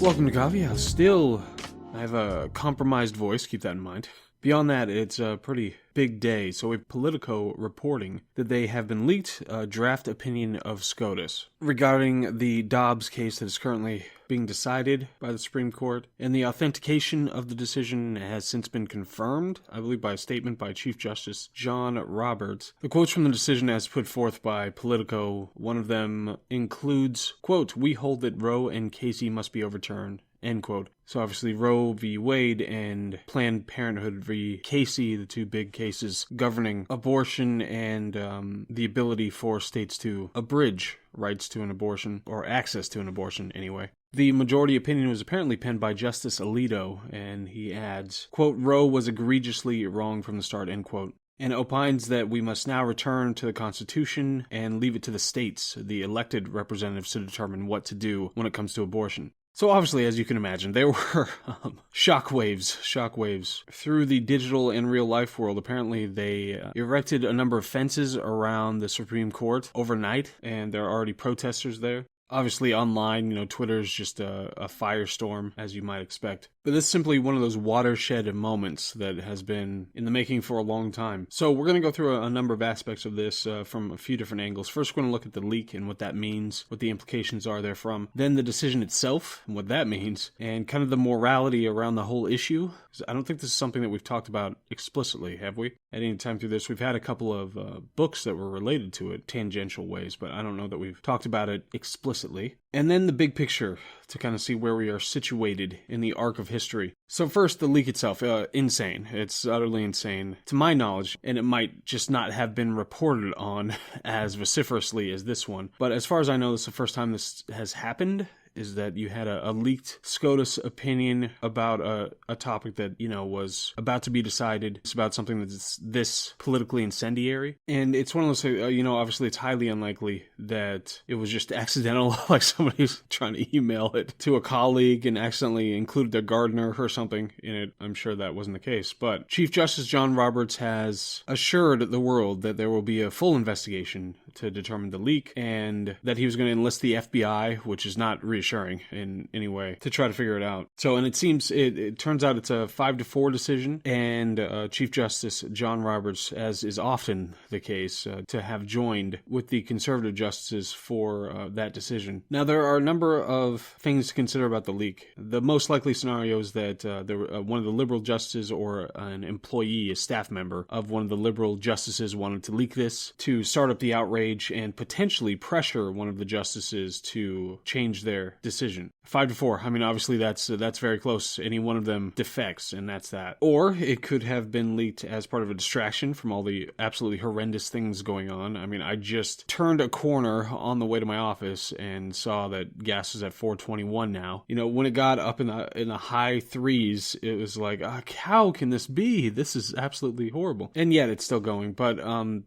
Welcome to Coffee House. Still, I have a compromised voice, keep that in mind. Beyond that, it's a pretty big day, so we have Politico reporting that they have been leaked a draft opinion of SCOTUS regarding the Dobbs case that is currently being decided by the Supreme Court, and the authentication of the decision has since been confirmed, I believe by a statement by Chief Justice John Roberts. The quotes from the decision as put forth by Politico, one of them includes, quote, "We hold that Roe and Casey must be overturned," end quote. So obviously Roe v. Wade and Planned Parenthood v. Casey, the two big cases governing abortion and the ability for states to abridge rights to an abortion, or access to an abortion anyway. The majority opinion was apparently penned by Justice Alito, and he adds, quote, "Roe was egregiously wrong from the start," end quote, and opines that we must now return to the Constitution and leave it to the states, the elected representatives, to determine what to do when it comes to abortion. So obviously, as you can imagine, there were shockwaves through the digital and real life world. Apparently, they erected a number of fences around the Supreme Court overnight, and there are already protesters there. Obviously, online, Twitter's just a firestorm, as you might expect. But this is simply one of those watershed moments that has been in the making for a long time. So we're going to go through a number of aspects of this from a few different angles. First, we're going to look at the leak and what that means, what the implications are therefrom. Then the decision itself and what that means, and kind of the morality around the whole issue. I don't think this is something that we've talked about explicitly, have we? At any time through this, we've had a couple of books that were related to it, tangential ways, but I don't know that we've talked about it explicitly. And then the big picture, to kind of see where we are situated in the arc of history. So first, the leak itself, insane. It's utterly insane, to my knowledge, and it might just not have been reported on as vociferously as this one. But as far as I know, this is the first time this has happened, is that you had a leaked SCOTUS opinion about a topic that, was about to be decided. It's about something that's this politically incendiary. And it's one of those, obviously it's highly unlikely that it was just accidental, like somebody's trying to email it to a colleague and accidentally included their gardener or something in it. I'm sure that wasn't the case. But Chief Justice John Roberts has assured the world that there will be a full investigation to determine the leak, and that he was going to enlist the FBI, which is not reassuring in any way, to try to figure it out. So, and it turns out it's a 5-4 decision, and Chief Justice John Roberts, as is often the case, to have joined with the conservative justices for that decision. Now, there are a number of things to consider about the leak. The most likely scenario is that one of the liberal justices or an employee, a staff member of one of the liberal justices wanted to leak this to start up the outrage and potentially pressure one of the justices to change their decision. 5-4. I mean, obviously that's very close. Any one of them defects, and that's that. Or it could have been leaked as part of a distraction from all the absolutely horrendous things going on. I mean, I just turned a corner on the way to my office and saw that gas was at $4.21 now. When it got up in the high threes, it was like, how can this be? This is absolutely horrible. And yet it's still going. But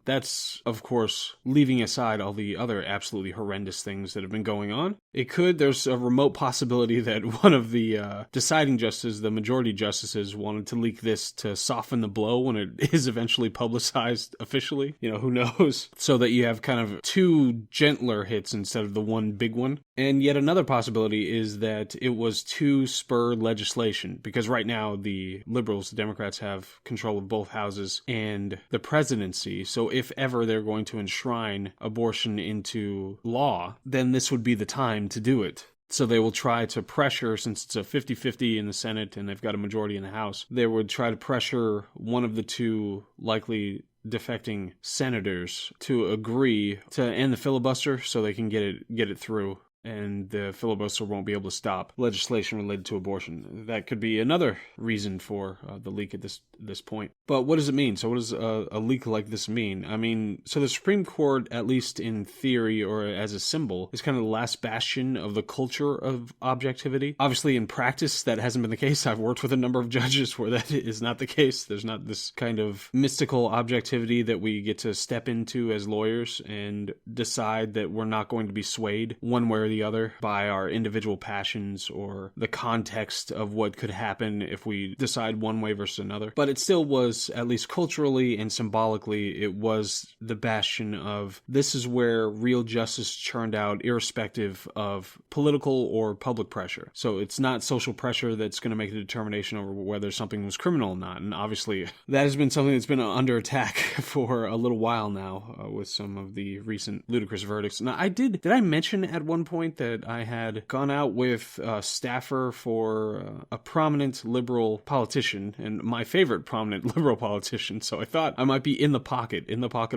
that's, of course, leaving aside all the other absolutely horrendous things that have been going on. There's a remote possibility that one of the deciding justices, the majority justices, wanted to leak this to soften the blow when it is eventually publicized officially. Who knows? So that you have kind of two gentler hits instead of the one big one. And yet another possibility is that it was to spur legislation, because right now the liberals, the Democrats, have control of both houses and the presidency. So if ever they're going to enshrine abortion into law, then this would be the time to do it. So they will try to pressure, since it's a 50-50 in the Senate and they've got a majority in the House, they would try to pressure one of the two likely defecting senators to agree to end the filibuster so they can get it through, and the filibuster won't be able to stop legislation related to abortion. That could be another reason for the leak at this point. But what does it mean? So what does a leak like this mean? I mean, so the Supreme Court, at least in theory or as a symbol, is kind of the last bastion of the culture of objectivity. Obviously, in practice, that hasn't been the case. I've worked with a number of judges where that is not the case. There's not this kind of mystical objectivity that we get to step into as lawyers and decide that we're not going to be swayed one way or the the other by our individual passions or the context of what could happen if we decide one way versus another. But it still was, at least culturally and symbolically, it was the bastion of this is where real justice churned out irrespective of political or public pressure. So it's not social pressure that's going to make a determination over whether something was criminal or not. And obviously that has been something that's been under attack for a little while now with some of the recent ludicrous verdicts. Now, did I mention at one point that I had gone out with a staffer for a prominent liberal politician, and my favorite prominent liberal politician, so I thought I might be in the pocket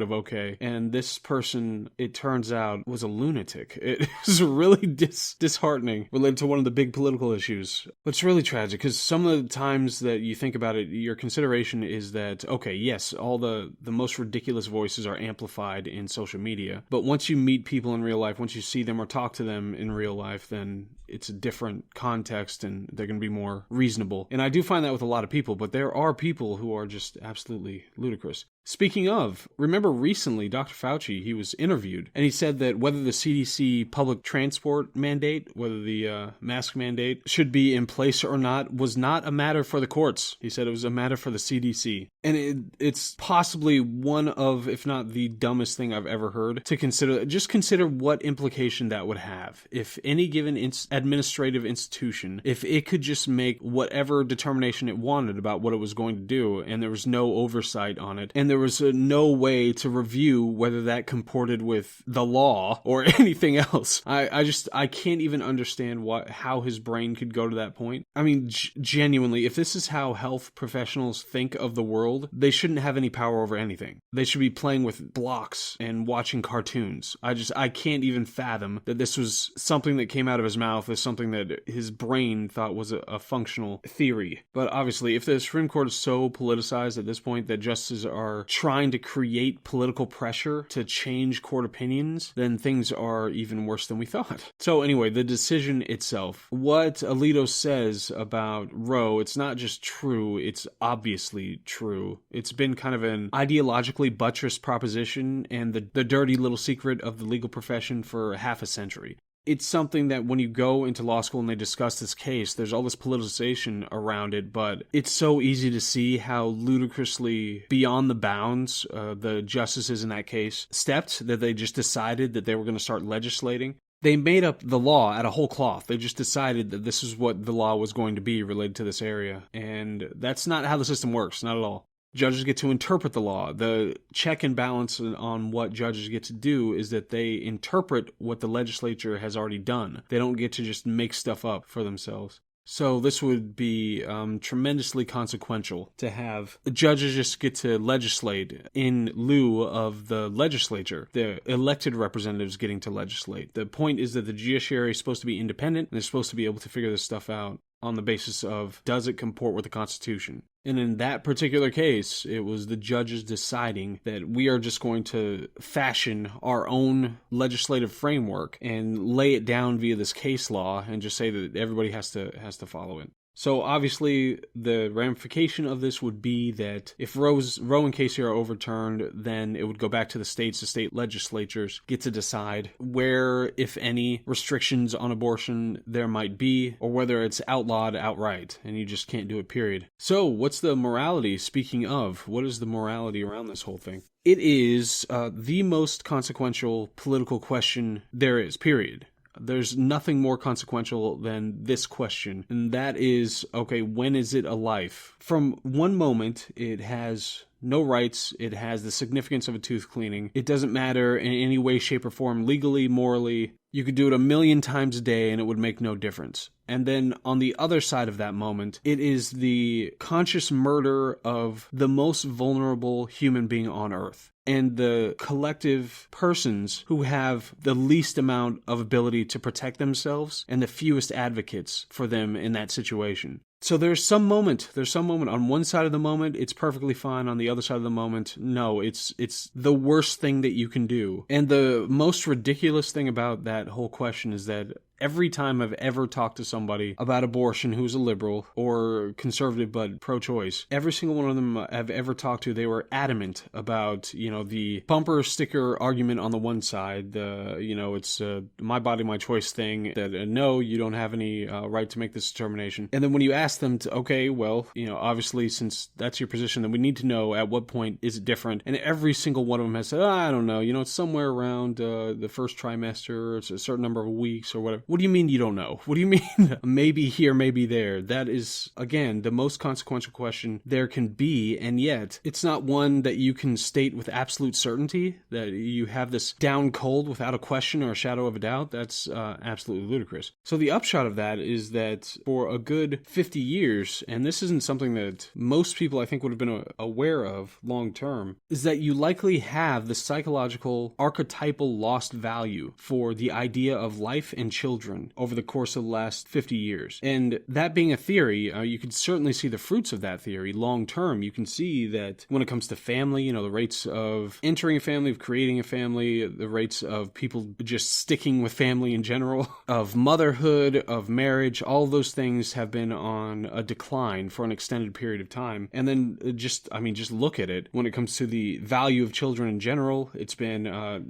of okay. And this person, it turns out, was a lunatic. It was really disheartening related to one of the big political issues. But it's really tragic because some of the times that you think about it, your consideration is that, okay, yes, all the most ridiculous voices are amplified in social media, but once you meet people in real life, once you see them or talk to them in real life, then it's a different context and they're going to be more reasonable. And I do find that with a lot of people, but there are people who are just absolutely ludicrous. Speaking of, remember recently Dr. Fauci, he was interviewed, and he said that whether the CDC public transport mandate, whether the mask mandate should be in place or not, was not a matter for the courts. He said it was a matter for the CDC. And it's possibly one of, if not the dumbest thing I've ever heard to consider. Just consider what implication that would have. If any given administrative institution, if it could just make whatever determination it wanted about what it was going to do, and there was no oversight on it, and there was no way to review whether that comported with the law or anything else. I can't even understand how his brain could go to that point. I mean, genuinely, if this is how health professionals think of the world, they shouldn't have any power over anything. They should be playing with blocks and watching cartoons. I can't even fathom that this was something that came out of his mouth as something that his brain thought was a functional theory. But obviously, if the Supreme Court is so politicized at this point that justices are trying to create political pressure to change court opinions, then things are even worse than we thought. So anyway, the decision itself. What Alito says about Roe, it's not just true, it's obviously true. It's been kind of an ideologically buttressed proposition and the dirty little secret of the legal profession for half a century. It's something that when you go into law school and they discuss this case, there's all this politicization around it, but it's so easy to see how ludicrously beyond the bounds the justices in that case stepped, that they just decided that they were going to start legislating. They made up the law out of whole cloth. They just decided that this is what the law was going to be related to this area. And that's not how the system works, not at all. Judges get to interpret the law. The check and balance on what judges get to do is that they interpret what the legislature has already done. They don't get to just make stuff up for themselves. So this would be tremendously consequential to have judges just get to legislate in lieu of the legislature, the elected representatives getting to legislate. The point is that the judiciary is supposed to be independent and they're supposed to be able to figure this stuff out on the basis of, does it comport with the Constitution? And in that particular case, it was the judges deciding that we are just going to fashion our own legislative framework and lay it down via this case law and just say that everybody has to follow it. So obviously, the ramification of this would be that if Roe and Casey are overturned, then it would go back to the states. The state legislatures get to decide where, if any, restrictions on abortion there might be, or whether it's outlawed outright, and you just can't do it, period. So what's the morality? Speaking of, what is the morality around this whole thing? It is the most consequential political question there is, period. There's nothing more consequential than this question, and that is, okay, when is it a life? From one moment, it has no rights, it has the significance of a tooth cleaning, it doesn't matter in any way, shape, or form, legally, morally. You could do it 1,000,000 times a day and it would make no difference. And then on the other side of that moment, it is the conscious murder of the most vulnerable human being on earth, and the collective persons who have the least amount of ability to protect themselves and the fewest advocates for them in that situation. So there's some moment on one side of the moment, it's perfectly fine. On the other side of the moment, no, it's the worst thing that you can do. And the most ridiculous thing about that whole question is that Every time I've ever talked to somebody about abortion who's a liberal or conservative but pro-choice, every single one of them I've ever talked to, they were adamant about, the bumper sticker argument on the one side, it's my body, my choice thing, that no, you don't have any right to make this determination. And then when you ask them to, okay, well, obviously since that's your position, then we need to know at what point is it different. And every single one of them has said, I don't know, it's somewhere around the first trimester, it's a certain number of weeks or whatever. What do you mean you don't know? What do you mean maybe here, maybe there? That is, again, the most consequential question there can be, and yet it's not one that you can state with absolute certainty, that you have this down cold without a question or a shadow of a doubt. That's absolutely ludicrous. So the upshot of that is that for a good 50 years, and this isn't something that most people I think would have been aware of long term, is that you likely have the psychological archetypal lost value for the idea of life and children over the course of the last 50 years. And that being a theory, you can certainly see the fruits of that theory long term. You can see that when it comes to family, the rates of entering a family, of creating a family, the rates of people just sticking with family in general, of motherhood, of marriage, all of those things have been on a decline for an extended period of time. And then just look at it. When it comes to the value of children in general, it's been,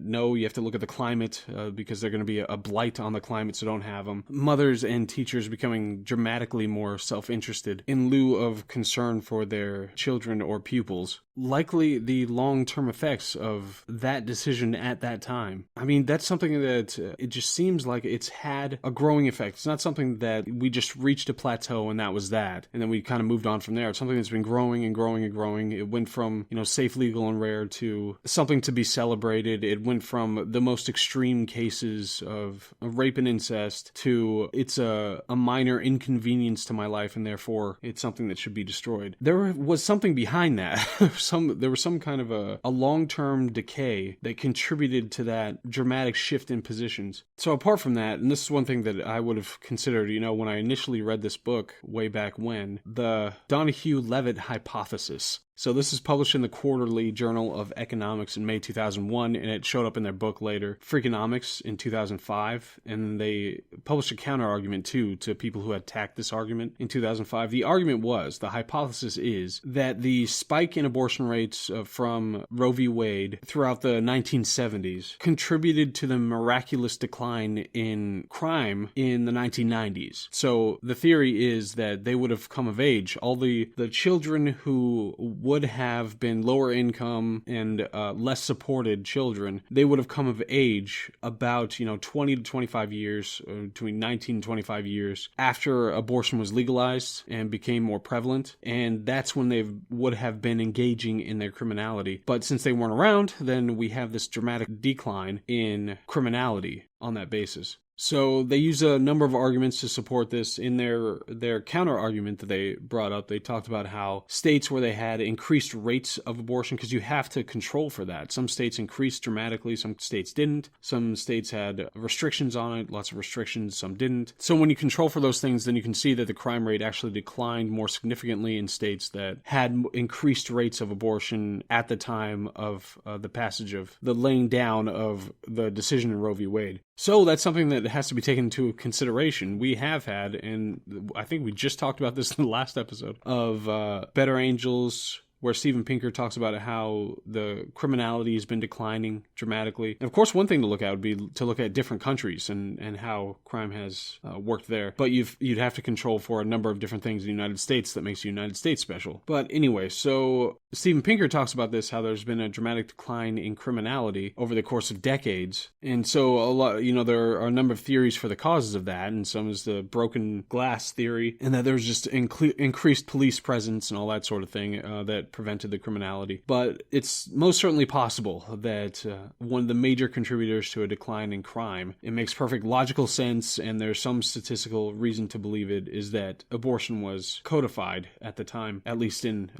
no, you have to look at the climate because they're going to be a blight on the climate, so don't have them. Mothers and teachers becoming dramatically more self-interested in lieu of concern for their children or pupils. Likely the long-term effects of that decision at that time. That's something that it just seems like it's had a growing effect. It's not something that we just reached a plateau and that was that, and then we kind of moved on from there. It's something that's been growing and growing and growing. It went from, safe, legal, and rare to something to be celebrated. It went from the most extreme cases of rape and incest to it's a minor inconvenience to my life and therefore it's something that should be destroyed. There was something behind that. There was some kind of a long-term decay that contributed to that dramatic shift in positions. So apart from that, and this is one thing that I would have considered, when I initially read this book way back when, the Donahue-Levitt hypothesis. So this is published in the Quarterly Journal of Economics in May 2001, and it showed up in their book later, Freakonomics, in 2005, and they published a counter-argument, too, to people who had attacked this argument in 2005. The argument was, the hypothesis is, that the spike in abortion rates from Roe v. Wade throughout the 1970s contributed to the miraculous decline in crime in the 1990s. So the theory is that they would have come of age. All the children who would have been lower income and less supported children, they would have come of age about 20 to 25 years, between 19 and 25 years after abortion was legalized and became more prevalent, and that's when they would have been engaging in their criminality. But since they weren't around, then we have this dramatic decline in criminality on that basis. So they use a number of arguments to support this. In their counter-argument that they brought up, they talked about how states where they had increased rates of abortion, because you have to control for that. Some states increased dramatically, some states didn't. Some states had restrictions on it, lots of restrictions, some didn't. So when you control for those things, then you can see that the crime rate actually declined more significantly in states that had increased rates of abortion at the time of the passage of the laying down of the decision in Roe v. Wade. So that's something that has to be taken into consideration. We have had, and I think we just talked about this in the last episode, of Better Angels, where Steven Pinker talks about how the criminality has been declining dramatically. And of course, one thing to look at would be to look at different countries and how crime has worked there. But you'd have to control for a number of different things in the United States that makes the United States special. But anyway, so Steven Pinker talks about this, how there's been a dramatic decline in criminality over the course of decades. And so a lot, there are a number of theories for the causes of that, and some is the broken glass theory, and that there's just increased police presence and all that sort of thing that prevented the criminality. But it's most certainly possible that one of the major contributors to a decline in crime, it makes perfect logical sense, and there's some statistical reason to believe it, is that abortion was codified at the time, at least in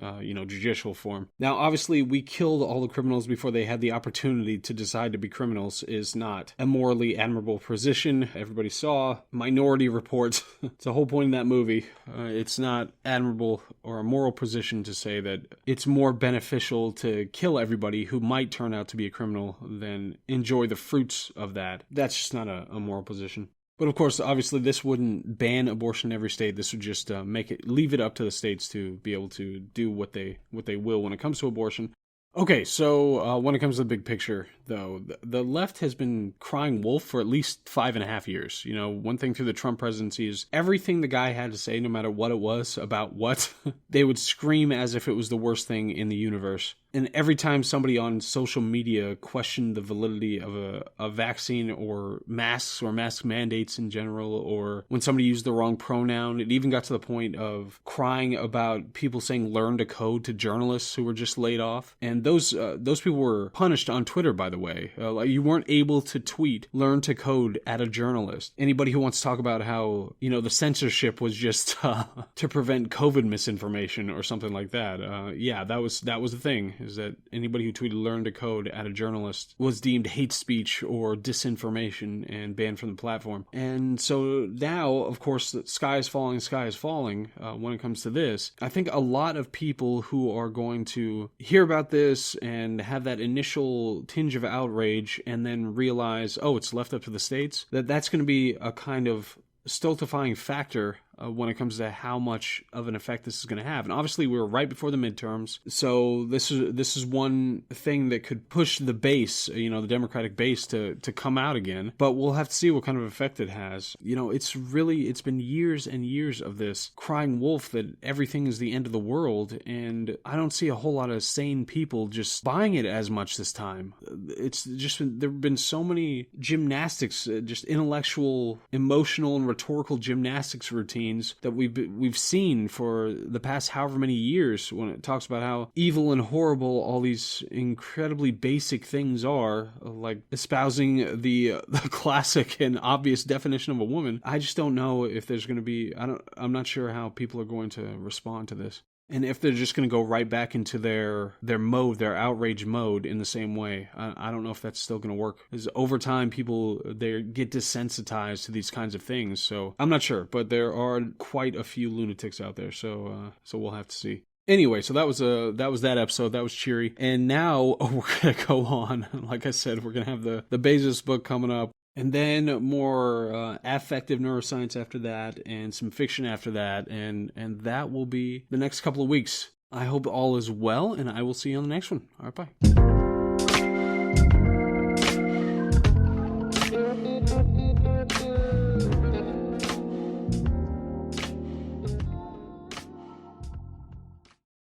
judicial form. Now, obviously, we killed all the criminals before they had the opportunity to decide to be criminals is not a morally admirable position. Everybody saw Minority Report. It's the whole point in that movie. It's not admirable or a moral position to say that it's more beneficial to kill everybody who might turn out to be a criminal than enjoy the fruits of that. That's just not a moral position. But of course, obviously, this wouldn't ban abortion in every state. This would just leave it up to the states to be able to do what they will when it comes to abortion. Okay, so when it comes to the big picture, though, the left has been crying wolf for at least 5.5 years. You know, one thing through the Trump presidency is everything the guy had to say, no matter what it was about what, they would scream as if it was the worst thing in the universe. And every time somebody on social media questioned the validity of a vaccine or masks or mask mandates in general, or when somebody used the wrong pronoun, it even got to the point of crying about people saying learn to code to journalists who were just laid off. And those people were punished on Twitter, by the way. You weren't able to tweet learn to code at a journalist. Anybody who wants to talk about how, you know, the censorship was just to prevent COVID misinformation or something like that. Yeah, that was the thing. Is that anybody who tweeted learn to code at a journalist was deemed hate speech or disinformation and banned from the platform. And so now, of course, the sky is falling when it comes to this. I think a lot of people who are going to hear about this and have that initial tinge of outrage and then realize, oh, it's left up to the states, that's going to be a kind of stultifying factor when it comes to how much of an effect this is going to have. And obviously we're right before the midterms, so this is one thing that could push the base, you know, the Democratic base to come out again, but we'll have to see what kind of effect it has. You know, it's been years and years of this crying wolf that everything is the end of the world, and I don't see a whole lot of sane people just buying it as much this time. It's just there have been so many gymnastics, just intellectual, emotional, and rhetorical gymnastics routines that we've seen for the past however many years, when it talks about how evil and horrible all these incredibly basic things are, like espousing the classic and obvious definition of a woman. I just don't know if there's going to be, I'm not sure how people are going to respond to this. And if they're just going to go right back into their mode, their outrage mode in the same way, I don't know if that's still going to work. Because over time, people, they get desensitized to these kinds of things. So I'm not sure, but there are quite a few lunatics out there. So we'll have to see. Anyway, so that was that episode. That was cheery. And now we're going to go on. Like I said, we're going to have the Bezos book coming up. And then more affective neuroscience after that, and some fiction after that, and that will be the next couple of weeks. I hope all is well, and I will see you on the next one. All right, bye.